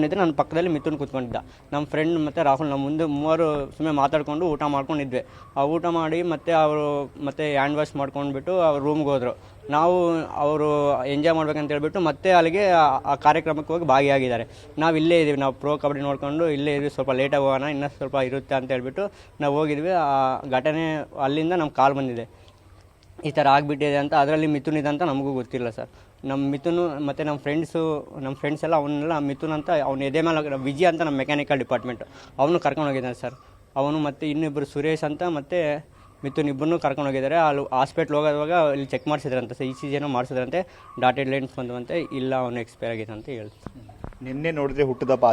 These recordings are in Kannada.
ಇದ್ದರೆ ನನ್ನ ಪಕ್ಕದಲ್ಲಿ ಮಿಥುನ್ ಕೂತ್ಕೊಂಡಿದ್ದ. ನಮ್ಮ ಫ್ರೆಂಡ್ ಮತ್ತು ರಾಹುಲ್ ನಮ್ಮ ಮುಂದೆ ಮೂವರು ಸುಮ್ಮನೆ ಮಾತಾಡಿಕೊಂಡು ಊಟ ಮಾಡ್ಕೊಂಡಿದ್ವಿ. ಆ ಊಟ ಮಾಡಿ ಅವರು ಮತ್ತೆ ಹ್ಯಾಂಡ್ ವಾಶ್ ಮಾಡ್ಕೊಂಡ್ಬಿಟ್ಟು ಅವ್ರ ರೂಮ್ಗೆ ಹೋದರು. ನಾವು ಅವರು ಎಂಜಾಯ್ ಮಾಡ್ಬೇಕಂತ ಹೇಳ್ಬಿಟ್ಟು ಮತ್ತೆ ಅಲ್ಲಿಗೆ ಆ ಕಾರ್ಯಕ್ರಮಕ್ಕೆ ಹೋಗಿ ಭಾಗಿಯಾಗಿದ್ದಾರೆ. ನಾವು ಇಲ್ಲೇ ಇದ್ದೀವಿ, ನಾವು ಪ್ರೋ ಕಬಡ್ಡಿ ನೋಡ್ಕೊಂಡು ಇಲ್ಲೇ ಇದ್ವಿ, ಸ್ವಲ್ಪ ಲೇಟಾಗಿ ಹೋಗೋಣ, ಇನ್ನೂ ಸ್ವಲ್ಪ ಇರುತ್ತೆ ಅಂತ ಹೇಳ್ಬಿಟ್ಟು ನಾವು ಹೋಗಿದ್ವಿ. ಆ ಘಟನೆ ಅಲ್ಲಿಂದ ನಮ್ಗೆ ಕಾಲ್ ಬಂದಿದೆ, ಈ ಥರ ಆಗಿಬಿಟ್ಟಿದೆ ಅಂತ. ಅದರಲ್ಲಿ ಮಿಥುನ್ ಇದೆ ಅಂತ ನಮಗೂ ಗೊತ್ತಿಲ್ಲ ಸರ್. ನಮ್ಮ ಮಿಥುನು ಮತ್ತು ನಮ್ಮ ಫ್ರೆಂಡ್ಸ್ ಎಲ್ಲ ಅವನ್ನೆಲ್ಲ ಮಿಥುನ್ ಅಂತ ಅವ್ನು ಎದೆ ಮೇಲೆ ವಿಜಯ್ ಅಂತ ನಮ್ಮ ಮೆಕ್ಯಾನಿಕಲ್ ಡಿಪಾರ್ಟ್ಮೆಂಟ್ ಅವನು ಕರ್ಕೊಂಡು ಹೋಗಿದ್ದಾನೆ ಸರ್. ಅವನು ಮತ್ತು ಇನ್ನಿಬ್ಬರು ಸುರೇಶ್ ಅಂತ ಮತ್ತು ಮಿಥುನ್ ಇಬ್ಬರನ್ನೂ ಕರ್ಕೊಂಡು ಹೋಗಿದ್ದಾರೆ. ಅಲ್ಲಿ ಹಾಸ್ಪಿಟ್ಲ್ ಹೋಗೋವಾಗ ಇಲ್ಲಿ ಚೆಕ್ ಮಾಡಿಸಿದ್ರಂತೆ ಸರ್, ECG ಏನೋ ಮಾಡಿಸಿದ್ರಂತೆ, ಡಾಟೆಡ್ ಲೈನ್ಸ್ ಬಂದುವಂತೆ, ಇಲ್ಲ ಅವನು ಎಕ್ಸ್ಪೈರ್ ಆಗಿದೆ ಅಂತ ಹೇಳ್ತಾರೆ. ನಿನ್ನೆ ನೋಡಿದ್ರೆ ಹುಟ್ಟುದಬ್ಬ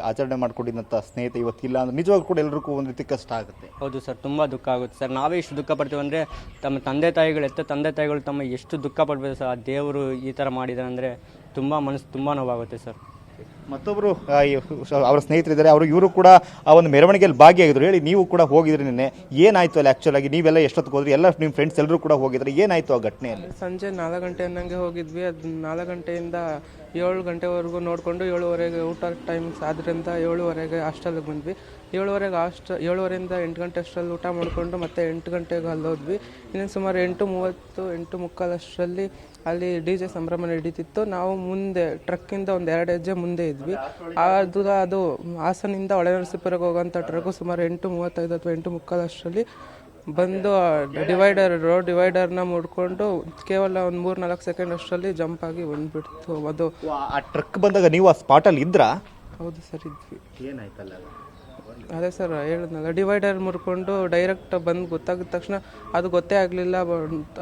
ಆಚರಣೆ ಮಾಡ್ಕೊಂಡಿದ್ದಂಥ ಸ್ನೇಹಿತ ಇವತ್ತಿಲ್ಲ ಅಂದ್ರೆ ನಿಜವಾಗ್ಲೂ ಕೂಡ ಎಲ್ಲರಿಗೂ ಒಂದು ರೀತಿ ಕಷ್ಟ ಆಗುತ್ತೆ. ಹೌದು ಸರ್, ತುಂಬ ದುಃಖ ಆಗುತ್ತೆ ಸರ್. ನಾವೇ ಇಷ್ಟು ದುಃಖ ಪಡ್ತೀವಿ ಅಂದರೆ ತಮ್ಮ ತಂದೆ ತಾಯಿಗಳು ತಮ್ಮ ಎಷ್ಟು ದುಃಖ ಪಡ್ಬೇಕು ಸರ್. ಆ ದೇವರು ಈ ಥರ ಮಾಡಿದ್ದಾರೆ ಅಂದರೆ ಮನಸ್ಸು ತುಂಬ ನೋವಾಗುತ್ತೆ ಸರ್. ಮತ್ತೊಬ್ಬರು ಅವರ ಸ್ನೇಹಿತರಿದ್ದಾರೆ, ಇವರು ಕೂಡ ಆ ಒಂದು ಮೆರವಣಿಗೆಯಲ್ಲಿ ಭಾಗಿಯಾಗಿದ್ರು. ಹೇಳಿ, ನೀವು ಕೂಡ ಹೋಗಿದ್ರಿ ನಿನ್ನೆ, ಏನಾಯಿತು ಅಲ್ಲಿ? ಆ್ಯಕ್ಚುಲಾಗಿ ನೀವೆಲ್ಲ ಎಷ್ಟೊತ್ತಿಗೆ ಹೋದ್ರಿ? ಎಲ್ಲ ನಿಮ್ಮ ಫ್ರೆಂಡ್ಸ್ ಎಲ್ಲರೂ ಕೂಡ ಹೋಗಿದ್ರು, ಏನಾಯಿತು ಆ ಘಟನೆಯಲ್ಲಿ? ಸಂಜೆ 4 ಗಂಟೆ ಅನ್ನಂಗೆ ಹೋಗಿದ್ವಿ. ಅದು 4 ಗಂಟೆಯಿಂದ 7 ಗಂಟೆವರೆಗೂ ನೋಡಿಕೊಂಡು 7:30ಗೆ ಊಟ ಟೈಮ್ಸ್ ಆದ್ದರಿಂದ 7:30ಗೆ ಹಾಸ್ಟೆಲ್ಗೆ ಬಂದ್ವಿ. 7:30ಯಿಂದ 8 ಗಂಟೆ ಅಷ್ಟರಲ್ಲಿ ಊಟ ಮಾಡಿಕೊಂಡು ಮತ್ತೆ 8 ಗಂಟೆಗೆ ಅಲ್ಲಿ ಹೋದ್ವಿ. ಇನ್ನೊಂದು ಸುಮಾರು 8:30, 8:45 ಅಷ್ಟರಲ್ಲಿ ಅಲ್ಲಿ DJ ಸಂಭ್ರಮ ನಡೀತಿತ್ತು. ನಾವು ಮುಂದೆ ಟ್ರಕ್ಕಿಂದ ಒಂದು 2 ಹೆಜ್ಜೆ ಮುಂದೆ ಇದ್ವಿ. ಅದು ಹಾಸನಿಂದ ಹೊಳೆನರಸೀಪುರಕ್ಕೆ ಹೋಗೋಂಥ ಟ್ರಕ್ಕು ಸುಮಾರು 8:35 ಅಥವಾ 8:45 ಅಷ್ಟರಲ್ಲಿ ಬಂದು ರೋಡ್ ಡಿವೈಡರ್ನ ಮುಡ್ಕೊಂಡು ಕೇವಲ ಒಂದು 3-4 ಸೆಕೆಂಡ್ ಅಷ್ಟರಲ್ಲಿ ಜಂಪ್ ಆಗಿ ಬಂದ್ಬಿಡ್ತು. ಅದು ಆ ಟ್ರಕ್ ಬಂದಾಗ ನೀವು ಆ ಸ್ಪಾಟಲ್ಲಿ ಇದ್ರಾ? ಹೌದು ಸರ್, ಇದ್ವಿ. ಏನಾಯ್ತಲ್ಲ? ಅದೇ ಸರ್ ಹೇಳಿದ್ನಲ್ಲ, ಡಿವೈಡರ್ ಮುರ್ಕೊಂಡು ಡೈರೆಕ್ಟ್ ಬಂದು ಗೊತ್ತಾಗಿದ ತಕ್ಷಣ ಅದು ಗೊತ್ತೇ ಆಗಲಿಲ್ಲ.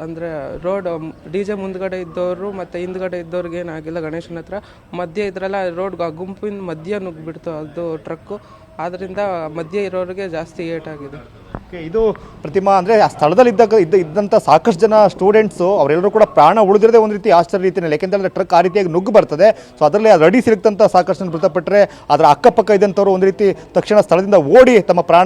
ಅಂದರೆ ರೋಡ್ DJ ಮುಂದ್ಗಡೆ ಇದ್ದವರು ಮತ್ತು ಹಿಂದ್ಗಡೆ ಇದ್ದವ್ರಿಗೆ ಏನಾಗಿಲ್ಲ, ಗಣೇಶನ ಹತ್ರ ಮಧ್ಯೆ ಇದ್ರಲ್ಲ, ರೋಡ್ ಗುಂಪಿನ ಮಧ್ಯೆ ನುಗ್ಗಿಬಿಡ್ತು ಅದು ಟ್ರಕ್ಕು. ಆದ್ದರಿಂದ ಮಧ್ಯೆ ಇರೋರಿಗೆ ಜಾಸ್ತಿ ಏಟಾಗಿದೆ. ಇದು ಪ್ರತಿಮಾ ಅಂದರೆ ಆ ಸ್ಥಳದಲ್ಲಿ ಇದ್ದಂಥ ಸಾಕಷ್ಟು ಜನ ಸ್ಟೂಡೆಂಟ್ಸು ಅವರೆಲ್ಲರೂ ಕೂಡ ಪ್ರಾಣ ಉಳಿದಿರದೆ ಒಂದು ರೀತಿ ಆಶ್ಚರ್ಯ ರೀತಿಯಲ್ಲಿ, ಯಾಕೆಂದರೆ ಟ್ರಕ್ ಆ ರೀತಿಯಾಗಿ ನುಗ್ಗು ಬರ್ತದೆ. ಸೊ ಅದರಲ್ಲಿ ರಡಿ ಸಿಲುಕ್ತಂಥ ಸಾಕಷ್ಟು ಜನ ಮೃತಪಟ್ಟರೆ ಅದರ ಅಕ್ಕಪಕ್ಕ ಇದ್ದಂಥವ್ರು ಒಂದು ರೀತಿ ತಕ್ಷಣ ಸ್ಥಳದಿಂದ ಓಡಿ ತಮ್ಮ ಪ್ರಾಣ